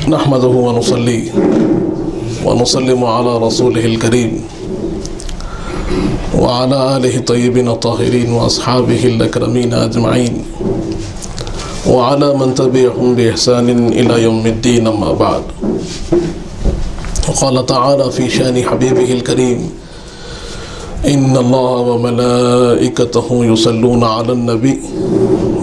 نحمده ونصلي ونسلم على رسوله الكريم وعلى آله الطيبين الطاهرين وأصحابه الأكرمين أجمعين وعلى من تبعهم بإحسان إلى يوم الدين، أما بعد. وقال تعالى في شان حبيبه الكريم: إن الله وملائكته يصلون على النبي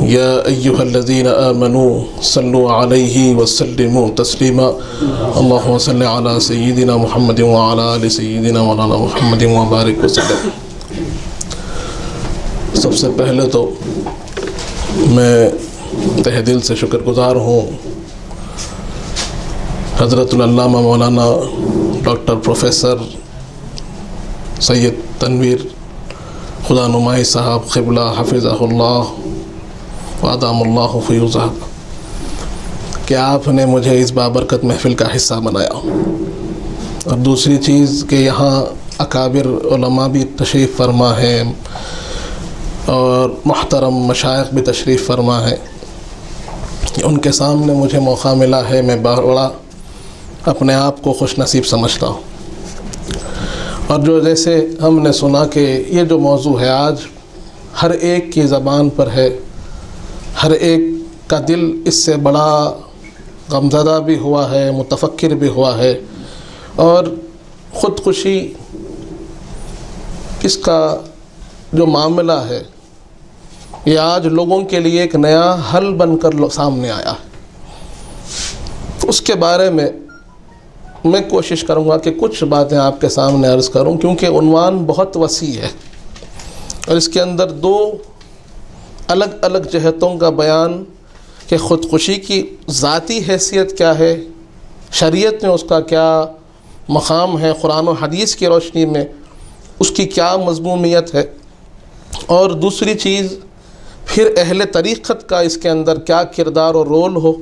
يا أيها الذين آمنوا صلوا عليه وسلموا تسليما اللهم صل على سيدنا محمد وعلى آل سيدنا مولانا محمد وبارك وسلم. سب سے پہلے تو میں تہ دل سے شکر گزار ہوں حضرت العلامہ مولانا ڈاکٹر پروفیسر سید تنویر خدا نمائی صاحب قبلہ حفظہ اللہ وادام اللہ فیوزہ کہ آپ نے مجھے اس بابرکت محفل کا حصہ بنایا. اور دوسری چیز کہ یہاں اکابر علماء بھی تشریف فرما ہیں اور محترم مشائخ بھی تشریف فرما ہیں. ان کے سامنے مجھے موقع ملا ہے، میں بڑا اپنے آپ کو خوش نصیب سمجھتا ہوں. اور جو جیسے ہم نے سنا کہ یہ جو موضوع ہے آج ہر ایک کی زبان پر ہے، ہر ایک کا دل اس سے بڑا غمزدہ بھی ہوا ہے، متفکر بھی ہوا ہے، اور خودکشی اس کا جو معاملہ ہے یہ آج لوگوں کے لیے ایک نیا حل بن کر سامنے آیا ہے. اس کے بارے میں میں کوشش کروں گا کہ کچھ باتیں آپ کے سامنے عرض کروں، کیونکہ عنوان بہت وسیع ہے اور اس کے اندر دو الگ الگ جہتوں کا بیان کہ خودکشی کی ذاتی حیثیت کیا ہے، شریعت میں اس کا کیا مقام ہے، قرآن و حدیث کی روشنی میں اس کی کیا مضمومیت ہے، اور دوسری چیز پھر اہل طریقت کا اس کے اندر کیا کردار اور رول ہو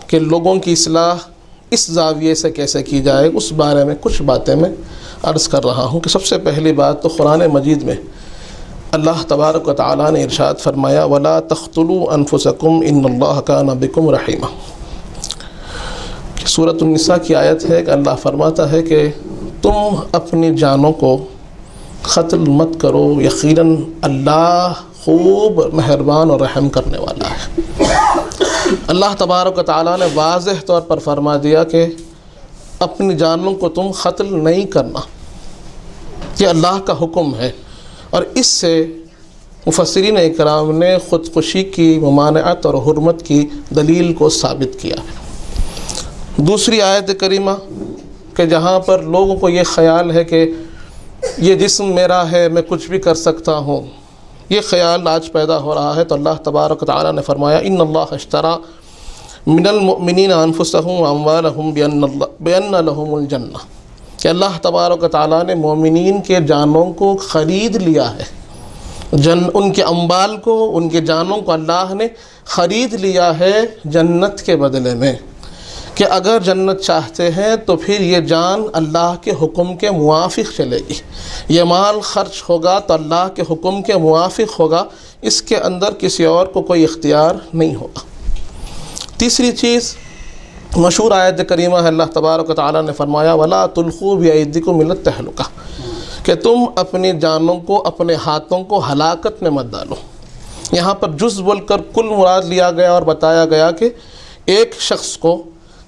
کہ لوگوں کی اصلاح اس زاویے سے کیسے کی جائے. اس بارے میں کچھ باتیں میں عرض کر رہا ہوں کہ سب سے پہلی بات تو قرآن مجید میں اللہ تبارک و تعالیٰ نے ارشاد فرمایا: وَلَا تَقْتُلُوا أَنفُسَكُمْ إِنَّ اللَّهَ كَانَ بِكُمْ رَحِيمًا. سورۃ النساء کی آیت ہے کہ اللہ فرماتا ہے کہ تم اپنی جانوں کو قتل مت کرو، یقیناً اللہ خوب مہربان اور رحم کرنے والا ہے. اللہ تبارک و تعالیٰ نے واضح طور پر فرما دیا کہ اپنی جانوں کو تم قتل نہیں کرنا، یہ اللہ کا حکم ہے. اور اس سے مفسرین اکرام نے خودکشی کی ممانعت اور حرمت کی دلیل کو ثابت کیا ہے. دوسری آیت کریمہ کہ جہاں پر لوگوں کو یہ خیال ہے کہ یہ جسم میرا ہے، میں کچھ بھی کر سکتا ہوں، یہ خیال آج پیدا ہو رہا ہے، تو اللہ تبارک و تعالیٰ نے فرمایا: ان اللہ اشترى من المؤمنین انفسهم واموالهم بان لهم الجنہ، کہ اللہ تبارک و تعالیٰ نے مومنین کے جانوں کو خرید لیا ہے، ان کے اموال کو، ان کے جانوں کو اللہ نے خرید لیا ہے جنت کے بدلے میں، کہ اگر جنت چاہتے ہیں تو پھر یہ جان اللہ کے حکم کے موافق چلے گی، یہ مال خرچ ہوگا تو اللہ کے حکم کے موافق ہوگا، اس کے اندر کسی اور کو کوئی اختیار نہیں ہوگا. تیسری چیز مشہور آیت کریمہ ہے، اللہ تبارک و تعالیٰ نے فرمایا: وَلَا تُلْقُوا بِأَيْدِيكُمْ إِلَى التَّهْلُكَةِ، کہ تم اپنی جانوں کو، اپنے ہاتھوں کو ہلاکت میں مت ڈالو. یہاں پر جز بول کر کل مراد لیا گیا اور بتایا گیا کہ ایک شخص کو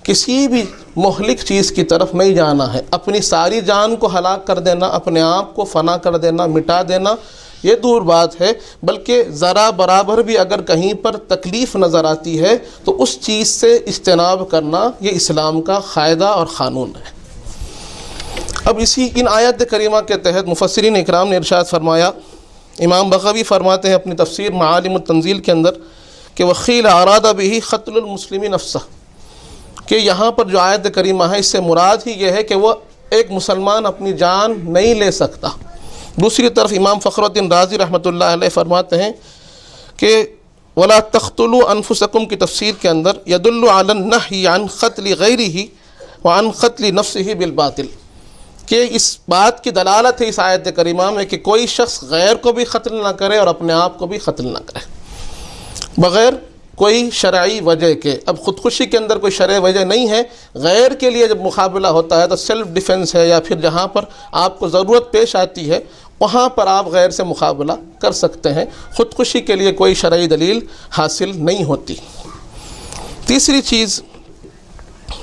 کسی بھی مہلک چیز کی طرف نہیں جانا ہے. اپنی ساری جان کو ہلاک کر دینا، اپنے آپ کو فنا کر دینا، مٹا دینا، یہ دور بات ہے، بلکہ ذرا برابر بھی اگر کہیں پر تکلیف نظر آتی ہے تو اس چیز سے اجتناب کرنا یہ اسلام کا قاعدہ اور قانون ہے. اب ان آیت کریمہ کے تحت مفسرین اکرام نے ارشاد فرمایا، امام بغوی فرماتے ہیں اپنی تفسیر معالم التنزیل کے اندر کہ وَقِيلَ أَرَادَ بِهِ قَتْلُ الْمُسْلِمِ نَفْسَهُ، کہ یہاں پر جو آیت کریمہ ہے اس سے مراد ہی یہ ہے کہ وہ ایک مسلمان اپنی جان نہیں لے سکتا. دوسری طرف امام فخر الدین رازی رحمۃ اللہ علیہ فرماتے ہیں کہ وَلَا تَقْتُلُوا أَنفُسَكُمْ کی تفسیر کے اندر يَدُلُّ عَلَى النَّهْيِ عَنْ قَتْلِ غَيْرِهِ وَعَنْ قَتْلِ نَفْسِهِ بِالْبَاطِلِ، کہ اس بات کی دلالت ہے اس آیت کریمہ میں کہ کوئی شخص غیر کو بھی قتل نہ کرے اور اپنے آپ کو بھی قتل نہ کرے. بغیر کوئی شرعی وجہ کے. اب خودکشی کے اندر کوئی شرعی وجہ نہیں ہے. غیر کے لیے جب مقابلہ ہوتا ہے تو سیلف ڈیفنس ہے، یا پھر جہاں پر آپ کو ضرورت پیش آتی ہے وہاں پر آپ غیر سے مقابلہ کر سکتے ہیں. خودکشی کے لیے کوئی شرعی دلیل حاصل نہیں ہوتی. تیسری چیز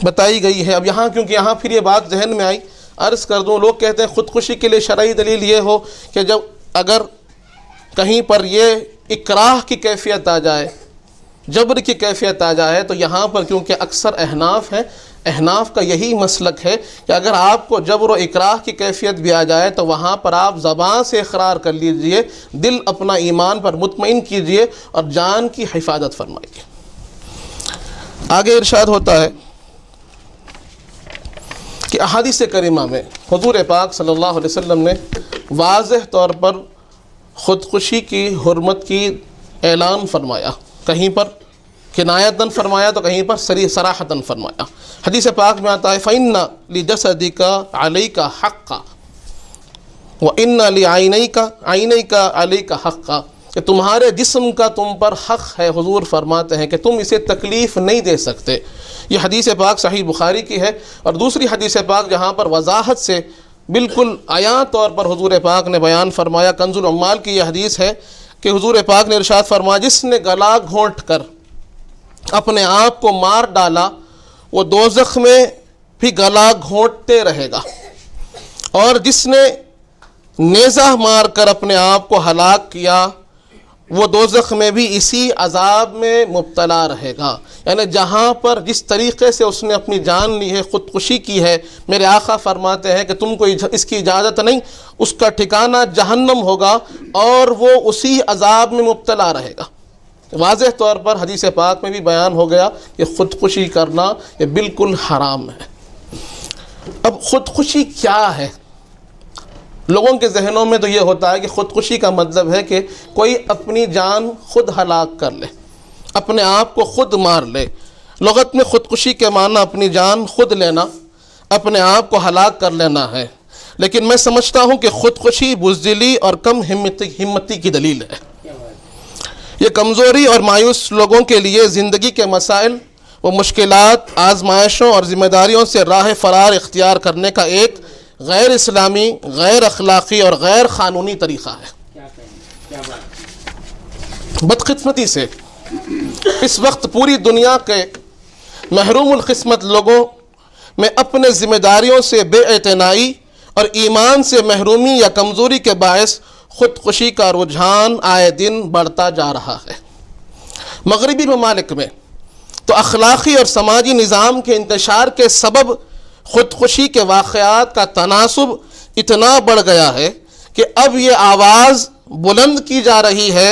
بتائی گئی ہے، اب یہاں کیونکہ یہاں پھر یہ بات ذہن میں آئی، عرض کر دوں. لوگ کہتے ہیں خودکشی کے لیے شرعی دلیل یہ ہو کہ جب اگر کہیں پر یہ اکراہ کی کیفیت آ جائے، جبر کی کیفیت آ جائے، تو یہاں پر کیونکہ اکثر احناف ہیں، احناف کا یہی مسلک ہے کہ اگر آپ کو جبر و اکراہ کی کیفیت بھی آ جائے تو وہاں پر آپ زبان سے اقرار کر لیجئے، دل اپنا ایمان پر مطمئن کیجئے اور جان کی حفاظت فرمائیے. آگے ارشاد ہوتا ہے کہ احادیث کریمہ میں حضور پاک صلی اللہ علیہ وسلم نے واضح طور پر خودکشی کی حرمت کی اعلان فرمایا. کہیں پر کنایتاً فرمایا تو کہیں پر صراحتاً فرمایا. حدیث پاک میں آتا ہے فَإِنَّ لِجَسَدِكَ عَلَيْكَ حَقًّا وَإِنَّ لِعَيْنَيْكَ عَيْنَيْكَ عَلَيْكَ حَقًّا، کہ تمہارے جسم کا تم پر حق ہے. حضور فرماتے ہیں کہ تم اسے تکلیف نہیں دے سکتے. یہ حدیث پاک صحیح بخاری کی ہے. اور دوسری حدیث پاک جہاں پر وضاحت سے بالکل عیاں طور پر حضور پاک نے بیان فرمایا، کنز العمال کی یہ حدیث ہے کہ حضور پاک نے ارشاد فرمایا جس نے گلا گھونٹ کر اپنے آپ کو مار ڈالا وہ دوزخ میں بھی گلا گھونٹتے رہے گا، اور جس نے نیزہ مار کر اپنے آپ کو ہلاک کیا وہ دوزخ میں بھی اسی عذاب میں مبتلا رہے گا. یعنی جہاں پر جس طریقے سے اس نے اپنی جان لی ہے، خودکشی کی ہے، میرے آقا فرماتے ہیں کہ تم کو اس کی اجازت نہیں، اس کا ٹھکانہ جہنم ہوگا اور وہ اسی عذاب میں مبتلا رہے گا. واضح طور پر حدیث پاک میں بھی بیان ہو گیا کہ خودکشی کرنا یہ بالکل حرام ہے. اب خودکشی کیا ہے؟ لوگوں کے ذہنوں میں تو یہ ہوتا ہے کہ خودکشی کا مطلب ہے کہ کوئی اپنی جان خود ہلاک کر لے، اپنے آپ کو خود مار لے. لغت میں خودکشی کے معنی اپنی جان خود لینا، اپنے آپ کو ہلاک کر لینا ہے. لیکن میں سمجھتا ہوں کہ خودکشی بزدلی اور کم ہمتی کی دلیل ہے. یہ کمزوری اور مایوس لوگوں کے لیے زندگی کے مسائل و مشکلات، آزمائشوں اور ذمہ داریوں سے راہ فرار اختیار کرنے کا ایک غیر اسلامی، غیر اخلاقی اور غیر قانونی طریقہ ہے. بدقسمتی سے اس وقت پوری دنیا کے محروم القسمت لوگوں میں اپنے ذمہ داریوں سے بے اعتنائی اور ایمان سے محرومی یا کمزوری کے باعث خودکشی کا رجحان آئے دن بڑھتا جا رہا ہے. مغربی ممالک میں تو اخلاقی اور سماجی نظام کے انتشار کے سبب خودکشی کے واقعات کا تناسب اتنا بڑھ گیا ہے کہ اب یہ آواز بلند کی جا رہی ہے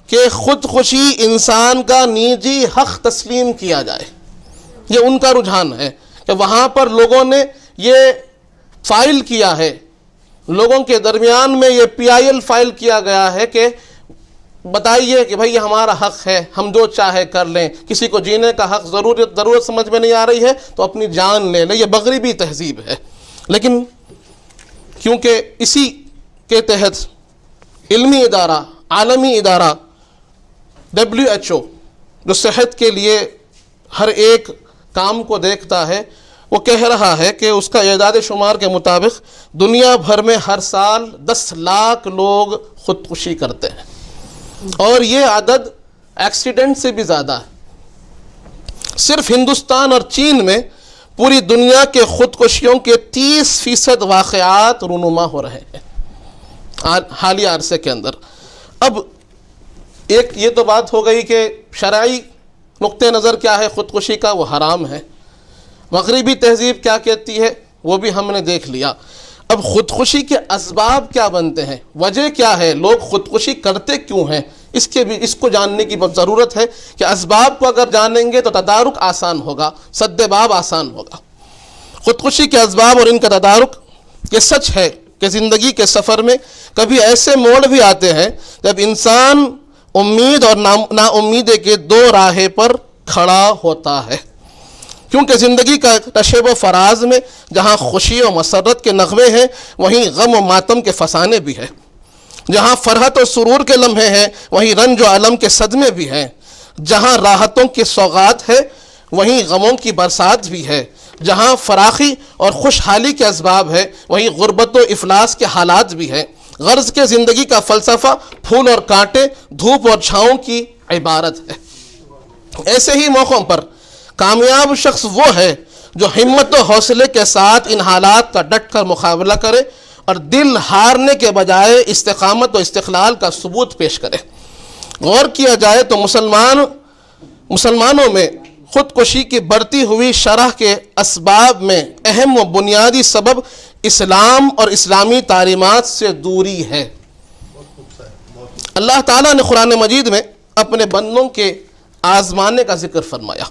کہ خودکشی انسان کا نجی حق تسلیم کیا جائے. یہ ان کا رجحان ہے کہ وہاں پر لوگوں نے یہ فائل کیا ہے، لوگوں کے درمیان میں یہ PIL فائل کیا گیا ہے کہ بتائیے کہ بھئی یہ ہمارا حق ہے، ہم جو چاہے کر لیں، کسی کو جینے کا حق ضرورت سمجھ میں نہیں آ رہی ہے تو اپنی جان لے لیں. یہ مغربی تہذیب ہے. لیکن کیونکہ اسی کے تحت علمی ادارہ، عالمی ادارہ WHO جو صحت کے لیے ہر ایک کام کو دیکھتا ہے، وہ کہہ رہا ہے کہ اس کا اعداد شمار کے مطابق دنیا بھر میں ہر سال 10 لاکھ لوگ خودکشی کرتے ہیں، اور یہ عدد ایکسیڈنٹ سے بھی زیادہ ہے. صرف ہندوستان اور چین میں پوری دنیا کے خودکشیوں کے 30% واقعات رونما ہو رہے ہیں حالیہ عرصے کے اندر. اب ایک یہ تو بات ہو گئی کہ شرعی نقطہ نظر کیا ہے خودکشی کا، وہ حرام ہے. مغربی تہذیب کیا کہتی ہے وہ بھی ہم نے دیکھ لیا. اب خودکشی کے اسباب کیا بنتے ہیں، وجہ کیا ہے، لوگ خودکشی کرتے کیوں ہیں، اس کو جاننے کی ضرورت ہے کہ اسباب کو اگر جانیں گے تو تدارک آسان ہوگا، سد باب آسان ہوگا. خودکشی کے اسباب اور ان کا تدارک، یہ سچ ہے کہ زندگی کے سفر میں کبھی ایسے موڑ بھی آتے ہیں جب انسان امید اور نا امیدی کے دو راہیں پر کھڑا ہوتا ہے. کیونکہ زندگی کا نشیب و فراز میں جہاں خوشی و مسرت کے نغمے ہیں وہیں غم و ماتم کے فسانے بھی ہیں. جہاں فرحت و سرور کے لمحے ہیں وہیں رنج و الم کے صدمے بھی ہیں. جہاں راحتوں کی سوغات ہے وہیں غموں کی برسات بھی ہے، جہاں فراخی اور خوشحالی کے اسباب ہے وہیں غربت و افلاس کے حالات بھی ہے۔ غرض کے زندگی کا فلسفہ پھول اور کانٹے، دھوپ اور چھاؤں کی عبارت ہے۔ ایسے ہی موقعوں پر کامیاب شخص وہ ہے جو ہمت و حوصلے کے ساتھ ان حالات کا ڈٹ کر مقابلہ کرے اور دل ہارنے کے بجائے استقامت و استقلال کا ثبوت پیش کرے۔ غور کیا جائے تو مسلمانوں میں خودکشی کی بڑھتی ہوئی شرح کے اسباب میں اہم و بنیادی سبب اسلام اور اسلامی تعلیمات سے دوری ہے۔ اللہ تعالیٰ نے قرآن مجید میں اپنے بندوں کے آزمانے کا ذکر فرمایا۔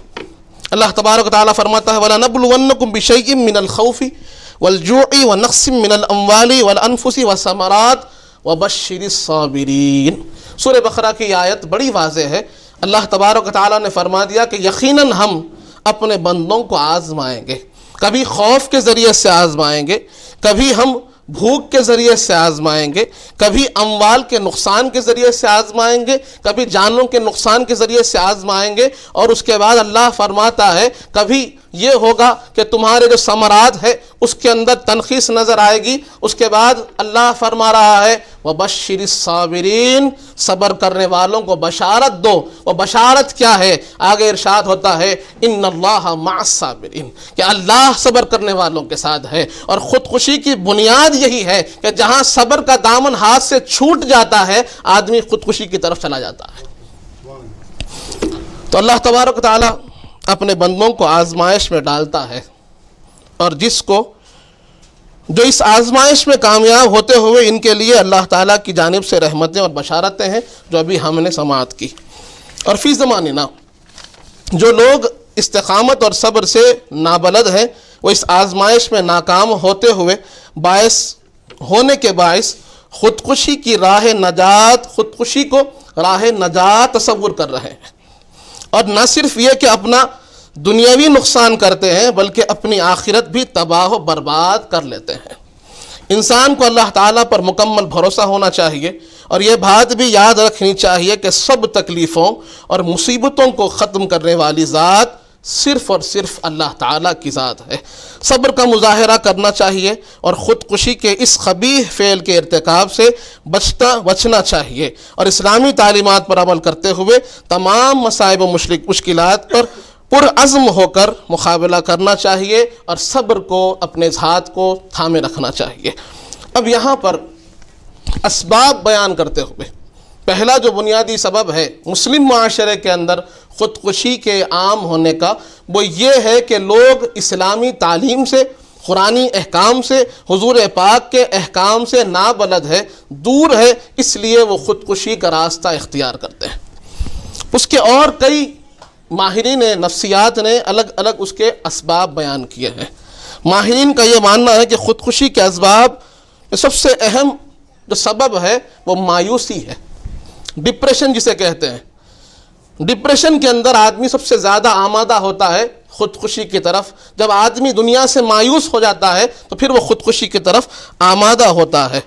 اللہ تبارک و تعالیٰ فرماتا ہے وَلَنَبْلُوَنَّكُمْ بِشَيْءٍ مِّنَ الْخَوْفِ وَالْجُوعِ وَنَقْصٍ مِّنَ الْأَمْوَالِ وَالْأَنفُسِ وَالثَّمَرَاتِ وَبَشِّرِ الصَّابِرِينَ۔ سورہ بقرہ کی آیت بڑی واضح ہے۔ اللہ تبارک و تعالیٰ نے فرما دیا کہ یقیناً ہم اپنے بندوں کو آزمائیں گے، کبھی خوف کے ذریعے سے آزمائیں گے، کبھی ہم بھوک کے ذریعے سے آزمائیں گے، کبھی اموال کے نقصان کے ذریعے سے آزمائیں گے، کبھی جانوں کے نقصان کے ذریعے سے آزمائیں گے، اور اس کے بعد اللہ فرماتا ہے کبھی یہ ہوگا کہ تمہارے جو ثمرات ہے اس کے اندر تنخیص نظر آئے گی۔ اس کے بعد اللہ فرما رہا ہے وَبَشِّرِ الصَّابِرِينَ، صبر کرنے والوں کو بشارت دو۔ وہ بشارت کیا ہے؟ آگے ارشاد ہوتا ہے اِنَّ اللَّهَ مَعَ الصَّابِرِينَ، کہ اللہ صبر کرنے والوں کے ساتھ ہے۔ اور خودکشی کی بنیاد یہی ہے کہ جہاں صبر کا دامن ہاتھ سے چھوٹ جاتا ہے آدمی خودکشی کی طرف چلا جاتا ہے۔ تو اللہ تبارک و تعالی اپنے بندوں کو آزمائش میں ڈالتا ہے، اور جو اس آزمائش میں کامیاب ہوتے ہوئے ان کے لیے اللہ تعالیٰ کی جانب سے رحمتیں اور بشارتیں ہیں جو ابھی ہم نے سماعت کی۔ اور فی زماننا جو لوگ استقامت اور صبر سے نابلد ہیں وہ اس آزمائش میں ناکام ہوتے ہوئے ہونے کے باعث خودکشی کو راہ نجات تصور کر رہے ہیں، اور نہ صرف یہ کہ اپنا دنیاوی نقصان کرتے ہیں بلکہ اپنی آخرت بھی تباہ و برباد کر لیتے ہیں۔ انسان کو اللہ تعالیٰ پر مکمل بھروسہ ہونا چاہیے، اور یہ بات بھی یاد رکھنی چاہیے کہ سب تکلیفوں اور مصیبتوں کو ختم کرنے والی ذات صرف اور صرف اللہ تعالیٰ کی ذات ہے۔ صبر کا مظاہرہ کرنا چاہیے اور خودکشی کے اس قبیح فعل کے ارتکاب سے بچنا چاہیے، اور اسلامی تعلیمات پر عمل کرتے ہوئے تمام مصائب و مشکلات پر پرعزم ہو کر مقابلہ کرنا چاہیے، اور صبر کو اپنے ذات کو تھامے رکھنا چاہیے۔ اب یہاں پر اسباب بیان کرتے ہوئے پہلا جو بنیادی سبب ہے مسلم معاشرے کے اندر خودکشی کے عام ہونے کا، وہ یہ ہے کہ لوگ اسلامی تعلیم سے، قرآنی احکام سے، حضور پاک کے احکام سے نابلد ہے، دور ہے، اس لیے وہ خودکشی کا راستہ اختیار کرتے ہیں۔ اس کے اور کئی ماہرین نفسیات نے الگ الگ اس کے اسباب بیان کیے ہیں۔ ماہرین کا یہ ماننا ہے کہ خودکشی کے اسباب میں سب سے اہم جو سبب ہے وہ مایوسی ہے، ڈپریشن جسے کہتے ہیں۔ ڈپریشن کے اندر آدمی سب سے زیادہ آمادہ ہوتا ہے خودکشی کی طرف۔ جب آدمی دنیا سے مایوس ہو جاتا ہے تو پھر وہ خودکشی کی طرف آمادہ ہوتا ہے۔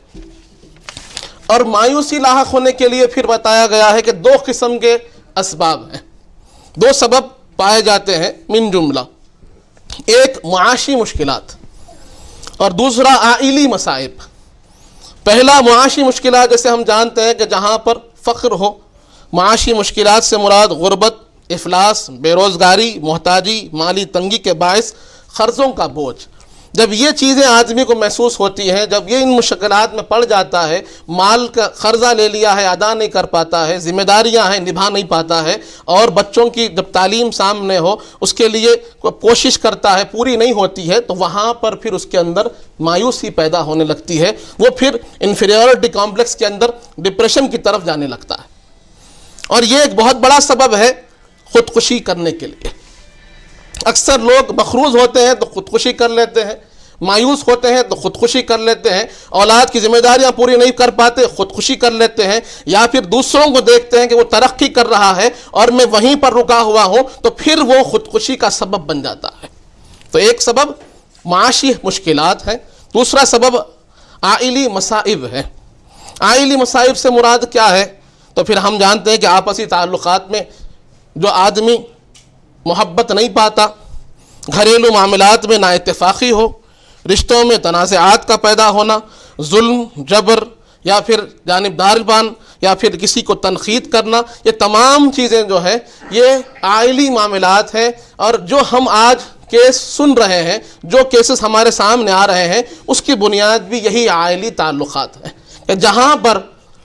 اور مایوسی لاحق ہونے کے لیے پھر بتایا گیا ہے کہ دو قسم کے اسباب ہیں، دو سبب پائے جاتے ہیں من جملہ، ایک معاشی مشکلات اور دوسرا عائلی مصائب۔ پہلا معاشی مشکلات، جیسے ہم جانتے ہیں کہ جہاں پر فقر ہو، معاشی مشکلات سے مراد غربت، افلاس، بے روزگاری، محتاجی، مالی تنگی کے باعث قرضوں کا بوجھ۔ جب یہ چیزیں آدمی کو محسوس ہوتی ہیں، جب یہ ان مشکلات میں پڑ جاتا ہے، مال کا قرضہ لے لیا ہے ادا نہیں کر پاتا ہے، ذمہ داریاں ہیں نبھا نہیں پاتا ہے، اور بچوں کی جب تعلیم سامنے ہو اس کے لیے کوشش کرتا ہے پوری نہیں ہوتی ہے، تو وہاں پر پھر اس کے اندر مایوسی پیدا ہونے لگتی ہے، وہ پھر انفیریورٹی کمپلیکس کے اندر ڈپریشن کی طرف جانے لگتا ہے۔ اور یہ ایک بہت بڑا سبب ہے خودکشی کرنے کے لیے۔ اکثر لوگ مخروض ہوتے ہیں تو خودکشی کر لیتے ہیں، مایوس ہوتے ہیں تو خودکشی کر لیتے ہیں، اولاد کی ذمہ داریاں پوری نہیں کر پاتے خودکشی کر لیتے ہیں، یا پھر دوسروں کو دیکھتے ہیں کہ وہ ترقی کر رہا ہے اور میں وہیں پر رکا ہوا ہوں، تو پھر وہ خودکشی کا سبب بن جاتا ہے۔ تو ایک سبب معاشی مشکلات ہے، دوسرا سبب عائلی مصائب ہے۔ عائلی مصائب سے مراد کیا ہے؟ تو پھر ہم جانتے ہیں کہ آپسی تعلقات میں جو آدمی محبت نہیں پاتا، گھریلو معاملات میں نا اتفاقی ہو، رشتوں میں تنازعات کا پیدا ہونا، ظلم، جبر یا پھر جانبدار بان یا پھر کسی کو تنقید کرنا، یہ تمام چیزیں جو ہے یہ عائلی معاملات ہیں. اور جو ہم آج کیس سن رہے ہیں، جو کیسز ہمارے سامنے آ رہے ہیں، اس کی بنیاد بھی یہی عائلی تعلقات ہیں کہ جہاں پر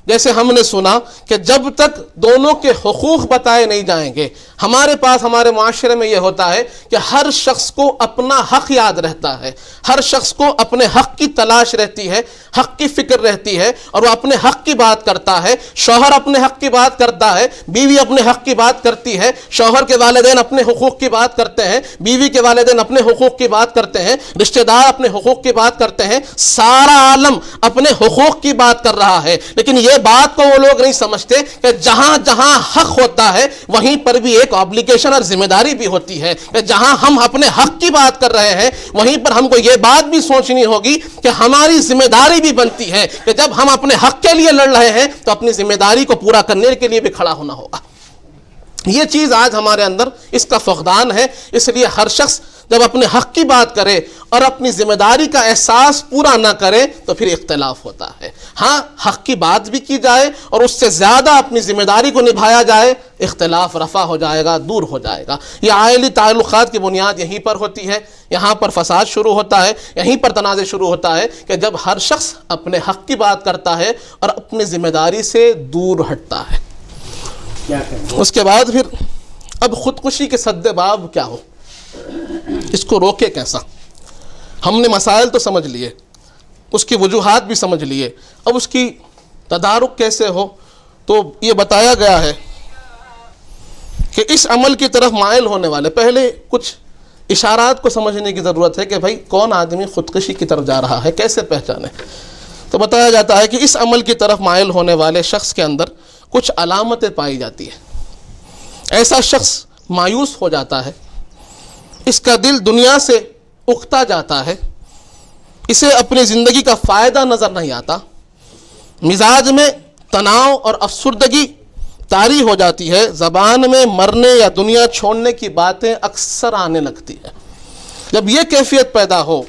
جیسے ہم نے سنا کہ جب تک دونوں کے حقوق بتائے نہیں جائیں گے، ہمارے پاس ہمارے معاشرے میں یہ ہوتا ہے کہ ہر شخص کو اپنا حق یاد رہتا ہے، ہر شخص کو اپنے حق کی تلاش رہتی ہے، حق کی فکر رہتی ہے، اور وہ اپنے حق کی بات کرتا ہے. شوہر اپنے حق کی بات کرتا ہے، بیوی اپنے حق کی بات کرتی ہے، شوہر کے والدین اپنے حقوق کی بات کرتے ہیں، بیوی کے والدین اپنے حقوق کی بات کرتے ہیں، رشتہ دار اپنے حقوق کی بات کرتے ہیں، سارا عالم اپنے حقوق کی بات کر رہا ہے. لیکن یہ بات کو وہ لوگ نہیں سمجھتے کہ جہاں جہاں حق ہوتا ہے وہیں پر بھی ایک آبلیگیشن اور ذمہ داری بھی ہوتی ہے کہ جہاں ہم اپنے حق کی بات کر رہے ہیں وہیں پر ہم کو یہ بات بھی سوچنی ہوگی کہ ہماری ذمہ داری بھی بنتی ہے کہ جب ہم اپنے حق کے لیے لڑ رہے ہیں تو اپنی ذمہ داری کو پورا کرنے کے لیے بھی کھڑا ہونا ہوگا. یہ چیز آج ہمارے اندر اس کا فقدان ہے. اس لیے ہر شخص جب اپنے حق کی بات کرے اور اپنی ذمہ داری کا احساس پورا نہ کرے تو پھر اختلاف ہوتا ہے. ہاں، حق کی بات بھی کی جائے اور اس سے زیادہ اپنی ذمہ داری کو نبھایا جائے، اختلاف رفع ہو جائے گا، دور ہو جائے گا. یہ عائلی تعلقات کی بنیاد یہیں پر ہوتی ہے. یہاں پر فساد شروع ہوتا ہے، یہیں پر تنازع شروع ہوتا ہے کہ جب ہر شخص اپنے حق کی بات کرتا ہے اور اپنی ذمہ داری سے دور ہٹتا ہے. اس کے بعد پھر اب خودکشی کے سد باب کیا ہو، اس کو روکے کیسا. ہم نے مسائل تو سمجھ لیے، اس کی وجوہات بھی سمجھ لیے، اب اس کی تدارک کیسے ہو. تو یہ بتایا گیا ہے کہ اس عمل کی طرف مائل ہونے والے، پہلے کچھ اشارات کو سمجھنے کی ضرورت ہے کہ بھائی کون آدمی خودکشی کی طرف جا رہا ہے، کیسے پہچانے. تو بتایا جاتا ہے کہ اس عمل کی طرف مائل ہونے والے شخص کے اندر کچھ علامتیں پائی جاتی ہیں. ایسا شخص مایوس ہو جاتا ہے، اس کا دل دنیا سے اکتا جاتا ہے، اسے اپنی زندگی کا فائدہ نظر نہیں آتا، مزاج میں تناؤ اور افسردگی طاری ہو جاتی ہے، زبان میں مرنے یا دنیا چھوڑنے کی باتیں اکثر آنے لگتی ہیں. جب یہ کیفیت پیدا ہو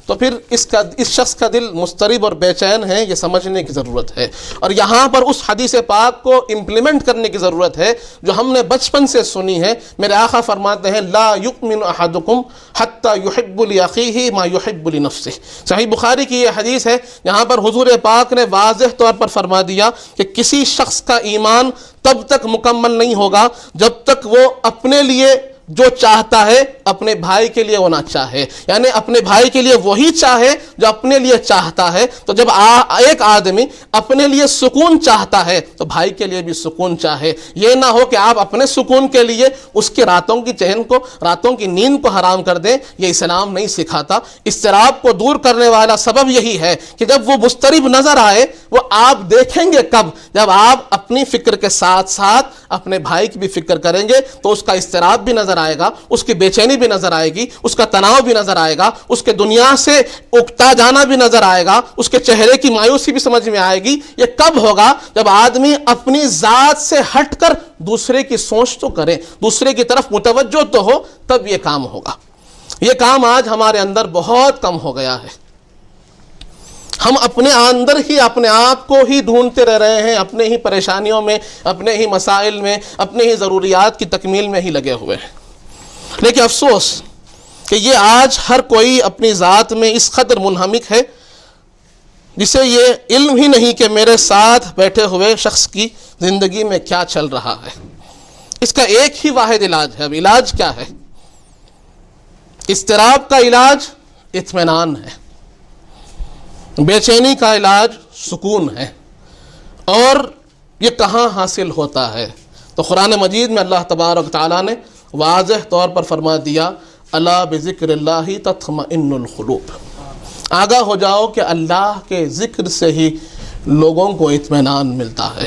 تو پھر اس شخص کا دل مضطرب اور بے چین ہے، یہ سمجھنے کی ضرورت ہے. اور یہاں پر اس حدیث پاک کو امپلیمنٹ کرنے کی ضرورت ہے جو ہم نے بچپن سے سنی ہے. میرے آقا فرماتے ہیں لا یؤمن احدکم حتی یحب لاخیہ ما یحب لنفسہ. صحیح بخاری کی یہ حدیث ہے جہاں پر حضور پاک نے واضح طور پر فرما دیا کہ کسی شخص کا ایمان تب تک مکمل نہیں ہوگا جب تک وہ اپنے لیے جو چاہتا ہے اپنے بھائی کے لیے وہ نہ چاہے، یعنی اپنے بھائی کے لیے وہی چاہے جو اپنے لیے چاہتا ہے. تو جب ایک آدمی اپنے لیے سکون چاہتا ہے تو بھائی کے لیے بھی سکون چاہے. یہ نہ ہو کہ آپ اپنے سکون کے لیے اس کے راتوں کی چین کو، راتوں کی نیند کو حرام کر دیں. یہ اسلام نہیں سکھاتا. اضطراب کو دور کرنے والا سبب یہی ہے کہ جب وہ مضطرب نظر آئے وہ آپ دیکھیں گے کب، جب آپ اپنی فکر کے ساتھ ساتھ اپنے بھائی کی بھی فکر کریں گے تو اس کا اضطراب بھی نظر آئے گا، اس کی بے چینی بھی نظر آئے گی، اس کا تناؤ بھی نظر آئے گا، اس کے دنیا سے اکتا جانا بھی نظر آئے گا، اس کے چہرے کی مایوسی بھی سمجھ میں آئے گی. یہ کب ہوگا؟ جب آدمی اپنی ذات سے ہٹ کر دوسرے کی سوچ تو کرے، دوسرے کی طرف متوجہ تو ہو، تب یہ کام ہوگا. یہ کام آج ہمارے اندر بہت کم ہو گیا ہے. ہم اپنے اندر ہی اپنے آپ کو ہی ڈھونڈتے رہ رہے ہیں، اپنے ہی پریشانیوں میں، اپنے ہی مسائل میں، اپنے ہی ضروریات کی تکمیل میں ہی لگے ہوئے ہیں. لیکن افسوس کہ یہ آج ہر کوئی اپنی ذات میں اس قدر منہمک ہے جسے یہ علم ہی نہیں کہ میرے ساتھ بیٹھے ہوئے شخص کی زندگی میں کیا چل رہا ہے. اس کا ایک ہی واحد علاج ہے. اب علاج کیا ہے؟ اضطراب کا علاج اطمینان ہے، بے چینی کا علاج سکون ہے. اور یہ کہاں حاصل ہوتا ہے؟ تو قرآن مجید میں اللہ تبارک تعالیٰ نے واضح طور پر فرما دیا الا بذکر اللہ تطمئن القلوب. آگاہ ہو جاؤ کہ اللہ کے ذکر سے ہی لوگوں کو اطمینان ملتا ہے.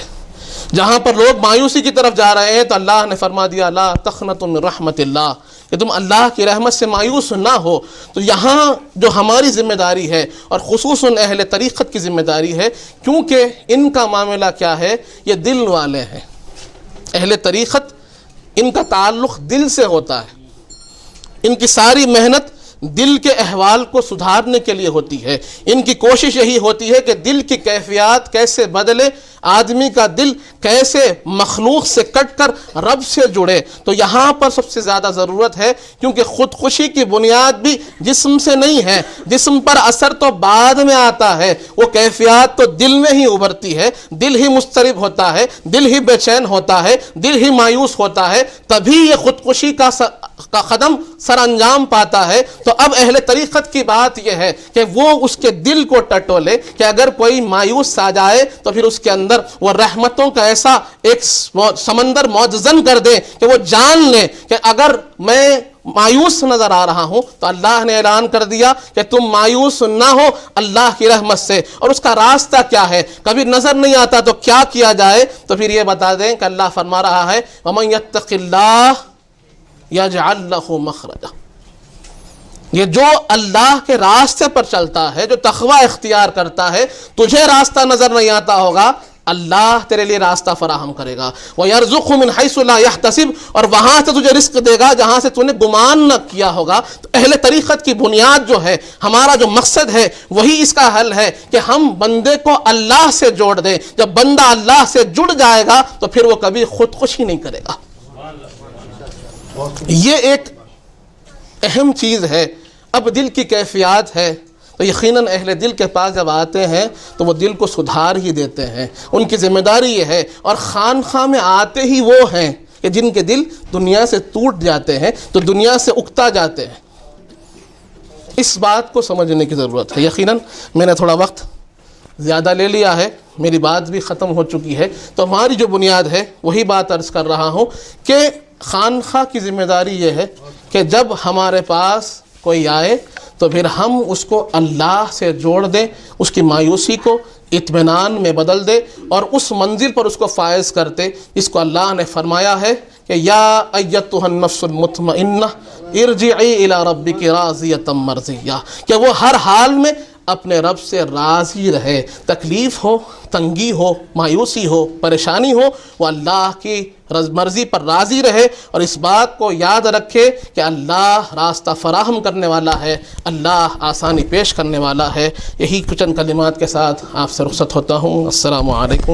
جہاں پر لوگ مایوسی کی طرف جا رہے ہیں تو اللہ نے فرما دیا لا تقنطوا من رحمت اللہ، کہ تم اللہ کی رحمت سے مایوس نہ ہو. تو یہاں جو ہماری ذمہ داری ہے اور خصوصاً اہل طریقت کی ذمہ داری ہے، کیونکہ ان کا معاملہ کیا ہے، یہ دل والے ہیں. اہل طریقت ان کا تعلق دل سے ہوتا ہے، ان کی ساری محنت دل کے احوال کو سدھارنے کے لیے ہوتی ہے، ان کی کوشش یہی ہوتی ہے کہ دل کی کیفیات کیسے بدلے، آدمی کا دل کیسے مخلوق سے کٹ کر رب سے جڑے۔ تو یہاں پر سب سے زیادہ ضرورت ہے، کیونکہ خودکشی کی بنیاد بھی جسم سے نہیں ہے، جسم پر اثر تو بعد میں آتا ہے، وہ کیفیات تو دل میں ہی ابھرتی ہے، دل ہی مضطرب ہوتا ہے، دل ہی بے چین ہوتا ہے، دل ہی مایوس ہوتا ہے، تبھی یہ خودکشی کا قدم سر انجام پاتا ہے۔ تو اب اہل طریقت کی بات یہ ہے کہ وہ اس کے دل کو ٹٹولے کہ اگر کوئی مایوس آ جائے تو پھر اس کے اندر وہ رحمتوں کا ایسا ایک سمندر موجزن کر دے کہ وہ جان لے کہ اگر میں مایوس نظر آ رہا ہوں تو اللہ نے اعلان کر دیا کہ تم مایوس نہ ہو اللہ کی رحمت سے۔ اور اس کا راستہ کیا ہے؟ کبھی نظر نہیں آتا تو کیا کیا جائے؟ تو پھر یہ بتا دیں کہ اللہ فرما رہا ہے وَمَن يَتَّقِ اللَّهَ يَجْعَلْ لَهُ مَخْرَجًا۔ یہ جو اللہ کے راستے پر چلتا ہے، جو تقوی اختیار کرتا ہے، تجھے راستہ نظر نہیں آتا ہوگا، اللہ تیرے لیے راستہ فراہم کرے گا۔ وَيَرْزُقْهُ مِنْ حَيْثُ لَا يَحْتَسِبُ، اور وہاں سے تجھے رزق دے گا جہاں سے تو نے گمان نہ کیا ہوگا۔ تو اہل طریقت کی بنیاد جو ہے، ہمارا جو مقصد ہے، وہی اس کا حل ہے کہ ہم بندے کو اللہ سے جوڑ دیں۔ جب بندہ اللہ سے جڑ جائے گا تو پھر وہ کبھی خودکشی نہیں کرے گا۔ یہ ایک اہم چیز ہے۔ اب دل کی کیفیات ہے تو یقیناً اہل دل کے پاس جب آتے ہیں تو وہ دل کو سدھار ہی دیتے ہیں، ان کی ذمہ داری یہ ہے۔ اور خانخواہ میں آتے ہی وہ ہیں کہ جن کے دل دنیا سے ٹوٹ جاتے ہیں، تو دنیا سے اکتا جاتے ہیں۔ اس بات کو سمجھنے کی ضرورت ہے۔ یقیناً میں نے تھوڑا وقت زیادہ لے لیا ہے، میری بات بھی ختم ہو چکی ہے، تو ہماری جو بنیاد ہے وہی بات عرض کر رہا ہوں کہ خانخواہ کی ذمہ داری یہ ہے کہ جب ہمارے پاس کوئی آئے تو پھر ہم اس کو اللہ سے جوڑ دیں، اس کی مایوسی کو اطمینان میں بدل دے اور اس منزل پر اس کو فائز کرتے جس کو اللہ نے فرمایا ہے کہ یا ایتھا النفس المطمئنہ ارجعی الی ربک راضیۃ مرضیہ، کہ وہ ہر حال میں اپنے رب سے راضی رہے، تکلیف ہو، تنگی ہو، مایوسی ہو، پریشانی ہو، وہ اللہ کی مرضی پر راضی رہے اور اس بات کو یاد رکھے کہ اللہ راستہ فراہم کرنے والا ہے، اللہ آسانی پیش کرنے والا ہے۔ یہی کچھ چند کلمات کے ساتھ آپ سے رخصت ہوتا ہوں۔ السلام علیکم۔